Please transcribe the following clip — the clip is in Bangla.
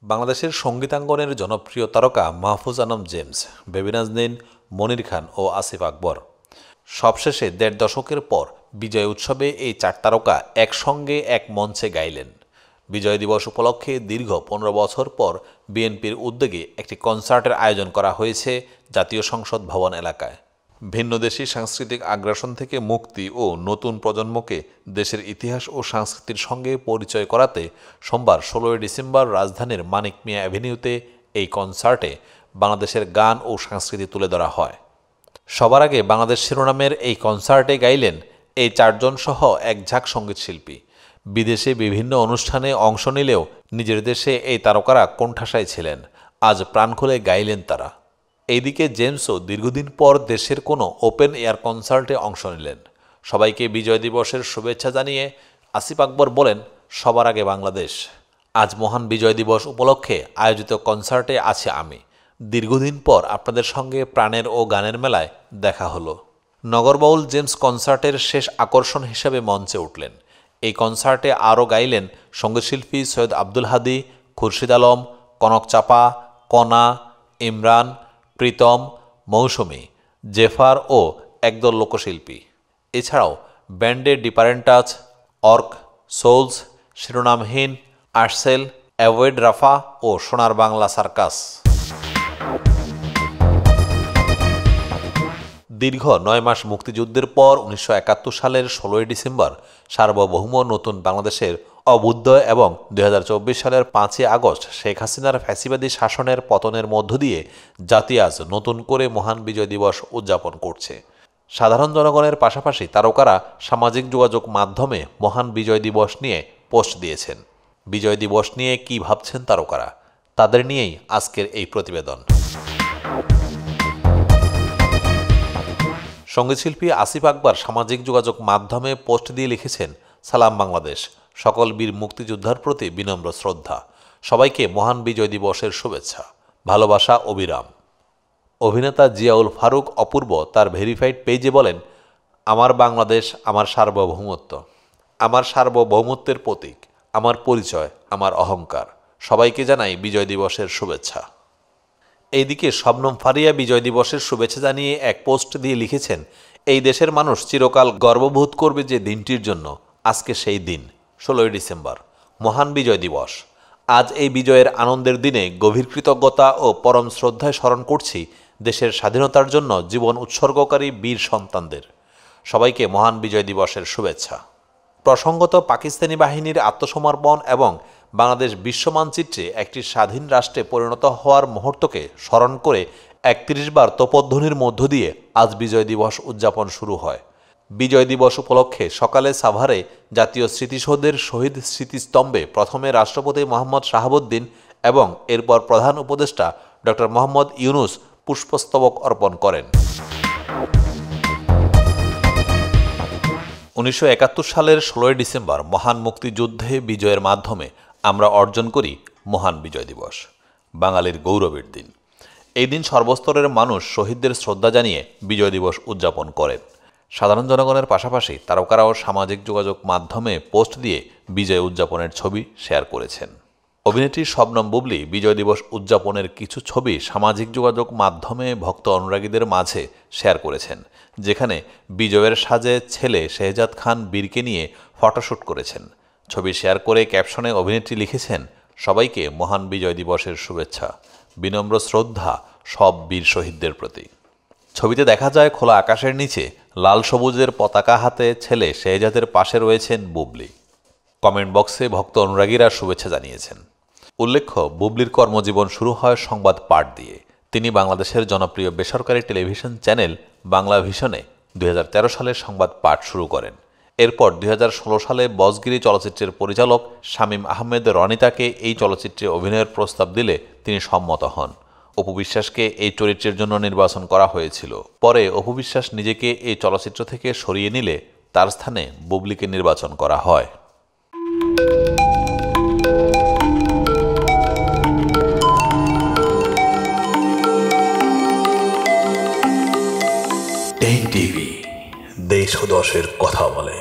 বাংলাদেশের সঙ্গীতাঙ্গনের জনপ্রিয় তারকা মাহফুজ আনাম জেমস, বেবি নাজনীন, মনির খান ও আসিফ আকবর সবশেষে ১.৫ দশকের পর বিজয় উৎসবে এই ৪ তারকা একসঙ্গে এক মঞ্চে গাইলেন। বিজয় দিবস উপলক্ষে দীর্ঘ ১৫ বছর পর বিএনপির উদ্যোগে একটি কনসার্টের আয়োজন করা হয়েছে জাতীয় সংসদ ভবন এলাকায়। ভিন্নদেশী সাংস্কৃতিক আগ্রাসন থেকে মুক্তি ও নতুন প্রজন্মকে দেশের ইতিহাস ও সংস্কৃতির সঙ্গে পরিচয় করাতে সোমবার ১৬ ডিসেম্বর রাজধানীর মানিক মিয়া অ্যাভিনিউতে এই কনসার্টে বাংলাদেশের গান ও সংস্কৃতি তুলে ধরা হয়। সবার আগে বাংলাদেশ শিরোনামের এই কনসার্টে গাইলেন এই ৪ জন সহ এক ঝাঁক সঙ্গীতশিল্পী। বিদেশে বিভিন্ন অনুষ্ঠানে অংশ নিলেও নিজের দেশে এই তারকারা কোণঠাসায় ছিলেন। আজ প্রাণ খুলে গাইলেন তারা। এইদিকে জেমসও দীর্ঘদিন পর দেশের কোনো ওপেন এয়ার কনসার্টে অংশ নিলেন। সবাইকে বিজয় দিবসের শুভেচ্ছা জানিয়ে আসিফ আকবর বলেন, সবার আগে বাংলাদেশ। আজ মহান বিজয় দিবস উপলক্ষে আয়োজিত কনসার্টে আছি আমি। দীর্ঘদিন পর আপনাদের সঙ্গে প্রাণের ও গানের মেলায় দেখা হলো। নগরবাউল জেমস কনসার্টের শেষ আকর্ষণ হিসেবে মঞ্চে উঠলেন। এই কনসার্টে আরও গাইলেন সঙ্গীতশিল্পী সৈয়দ আব্দুল হাদী, খুরশিদ আলম, কনক চাপা, কণা, ইমরান, প্রীতম, মৌসুমী, জেফার ও একদল লোকশিল্পী। এছাড়াও ব্যান্ডে ডিফারেন্ট টাচ, অর্ক, সোলস, শিরোনামহীন, আর্সেল, অ্যাভয়েড রাফা ও সোনার বাংলা সার্কাস। দীর্ঘ ৯ মাস মুক্তিযুদ্ধের পর ১৯৭১ সালের ১৬ ডিসেম্বর সার্বভৌম নতুন বাংলাদেশের অভ্যুদয় এবং ২০২৪ সালের ৫ই আগস্ট শেখ হাসিনার ফ্যাসিবাদী শাসনের পতনের মধ্য দিয়ে জাতি আজ নতুন করে মহান বিজয় দিবস উদযাপন করছে। সাধারণ জনগণের পাশাপাশি তারকারা সামাজিক যোগাযোগ মাধ্যমে মহান বিজয় দিবস নিয়ে পোস্ট দিয়েছেন। বিজয় দিবস নিয়ে কী ভাবছেন তারকারা, তাদের নিয়েই আজকের এই প্রতিবেদন। সঙ্গীতশিল্পী আসিফ আকবর সামাজিক যোগাযোগ মাধ্যমে পোস্ট দিয়ে লিখেছেন, সালাম বাংলাদেশ, সকল বীর মুক্তিযোদ্ধার প্রতি বিনম্র শ্রদ্ধা, সবাইকে মহান বিজয় দিবসের শুভেচ্ছা, ভালোবাসা অবিরাম। অভিনেতা জিয়াউল ফারুক অপূর্ব তার ভেরিফাইড পেজে বলেন, আমার বাংলাদেশ আমার সার্বভৌমত্ব, আমার সার্বভৌমত্বের প্রতীক, আমার পরিচয়, আমার অহংকার, সবাইকে জানাই বিজয় দিবসের শুভেচ্ছা। এইদিকে শবনম ফারিয়া বিজয় দিবসের শুভেচ্ছা জানিয়ে এক পোস্ট দিয়ে লিখেছেন, এই দেশের মানুষ চিরকাল গর্ববোধ করবে যে দিনটির জন্য, আজকে সেই দিন ১৬ ডিসেম্বর, মহান বিজয় দিবস। আজ এই বিজয়ের আনন্দের দিনে গভীর কৃতজ্ঞতা ও পরম শ্রদ্ধায় স্মরণ করছি দেশের স্বাধীনতার জন্য জীবন উৎসর্গকারী বীর সন্তানদের। সবাইকে মহান বিজয় দিবসের শুভেচ্ছা। প্রসঙ্গত পাকিস্তানি বাহিনীর আত্মসমর্পণ এবং বাংলাদেশ বিশ্ব মানচিত্রে একটি স্বাধীন রাষ্ট্রে পরিণত হওয়ার মুহূর্তকে স্মরণ করে ৩১ বার তোপধ্বনির মধ্য দিয়ে আজ বিজয় দিবস উদযাপন শুরু হয়। বিজয় দিবস উপলক্ষে সকালে সাভারে জাতীয় স্মৃতিসৌধের শহীদ স্মৃতিস্তম্ভে প্রথমে রাষ্ট্রপতি মোহাম্মদ শাহাবুদ্দিন এবং এরপর প্রধান উপদেষ্টা ডক্টর মোহাম্মদ ইউনুস পুষ্পস্তবক অর্পণ করেন। ১৯৭১ সালের ১৬ ডিসেম্বর মহান মুক্তিযুদ্ধে বিজয়ের মাধ্যমে আমরা অর্জন করি মহান বিজয় দিবস, বাঙালির গৌরবের দিন। এই দিন সর্বস্তরের মানুষ শহীদদের শ্রদ্ধা জানিয়ে বিজয় দিবস উদযাপন করেন। সাধারণ জনগণের পাশাপাশি তারকারাও সামাজিক যোগাযোগ মাধ্যমে পোস্ট দিয়ে বিজয় উদযাপনের ছবি শেয়ার করেছেন। অভিনেত্রী শবনম বুবলী বিজয় দিবস উদযাপনের কিছু ছবি সামাজিক যোগাযোগ মাধ্যমে ভক্ত অনুরাগীদের মাঝে শেয়ার করেছেন, যেখানে বিজয়ের সাজে ছেলে শেহজাদ খান বীরকে নিয়ে ফটোশ্যুট করেছেন। ছবি শেয়ার করে ক্যাপশনে অভিনেত্রী লিখেছেন, সবাইকে মহান বিজয় দিবসের শুভেচ্ছা, বিনম্র শ্রদ্ধা সব বীর শহীদদের প্রতি। ছবিতে দেখা যায় খোলা আকাশের নিচে লাল সবুজের পতাকা হাতে ছেলে শেহজাদের পাশে রয়েছেন বুবলী। কমেন্ট বক্সে ভক্ত অনুরাগীরা শুভেচ্ছা জানিয়েছেন। উল্লেখ্য, বুবলির কর্মজীবন শুরু হয় সংবাদ পাঠ দিয়ে। তিনি বাংলাদেশের জনপ্রিয় বেসরকারি টেলিভিশন চ্যানেল বাংলা ভিশনে ২০১৩ সালে সংবাদ পাঠ শুরু করেন। এরপর ২০১৬ সালে বসগিরি চলচ্চিত্রের পরিচালক শামীম আহমেদ রনিতাকে এই চলচ্চিত্রে অভিনয়ের প্রস্তাব দিলে তিনি সম্মত হন। অপু বিশ্বাসকে এই চরিত্রের জন্য নির্বাচন করা হয়েছিল। পরে অপু বিশ্বাস নিজেকে এই চলচ্চিত্র থেকে সরিয়ে নিলে তার স্থানে বুবলিকে নির্বাচন করা হয়। টিভি দেশ ও দশের কথা বলে।